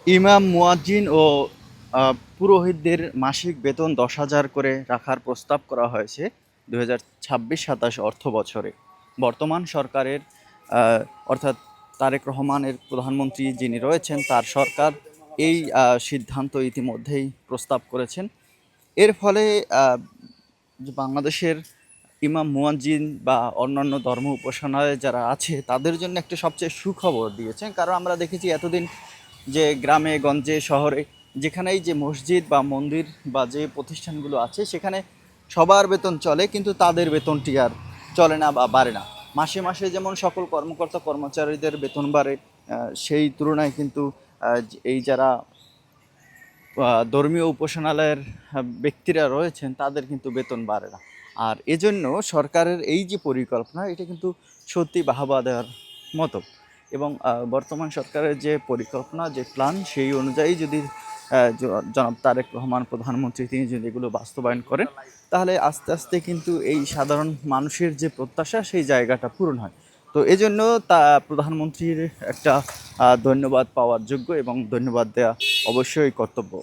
ইমাম, মুয়াজ্জিন ও পুরোহিতদের মাসিক বেতন ১০,০০০ করে রাখার প্রস্তাব করা হয়েছে ২০২৬-২৭ অর্থ বছরে। বর্তমান সরকারের আ অর্থাৎ তারেক রহমানের প্রধানমন্ত্রী যিনি রয়েছেন, তার সরকার এই সিদ্ধান্ত ইতিমধ্যেই প্রস্তাব করেছেন। এর ফলে আ যে বাংলাদেশের ইমাম, মুয়াজ্জিন বা অন্যান্য ধর্ম উপাসনালয়ে যারা আছে, তাদের জন্য একটা সবচেয়ে সুখবর দিয়েছেন। কারণ আমরা দেখেছি এতদিন যে গ্রামে গঞ্জে শহরে যেখানেই যে মসজিদ বা মন্দির বা যে প্রতিষ্ঠানগুলো আছে সেখানে সবার বেতন চলে, কিন্তু তাদের বেতনটি আর চলে না বা বাড়ে না। মাসে মাসে যেমন সকল কর্মকর্তা কর্মচারীদের বেতন বাড়ে, সেই তুলনায় কিন্তু এই যারা ধর্মীয় উপাসনালয়ের ব্যক্তিরা রয়েছেন তাদের কিন্তু বেতন বাড়ে না। আর এজন্য সরকারের এই যে পরিকল্পনা, এটা কিন্তু সত্যি বাহবা দেওয়ার মতো। এবং বর্তমান সরকারের যে পরিকল্পনা, যে প্ল্যান, সেই অনুযায়ী যদি জনাব তারেক রহমান প্রধানমন্ত্রী তিনি যদি এগুলো বাস্তবায়ন করেন, তাহলে আস্তে আস্তে কিন্তু এই সাধারণ মানুষের যে প্রত্যাশা সেই জায়গাটা পূরণ হয়। তো এজন্য তা প্রধানমন্ত্রীর একটা ধন্যবাদ পাওয়ার যোগ্য এবং ধন্যবাদ দেওয়া অবশ্যই কর্তব্য।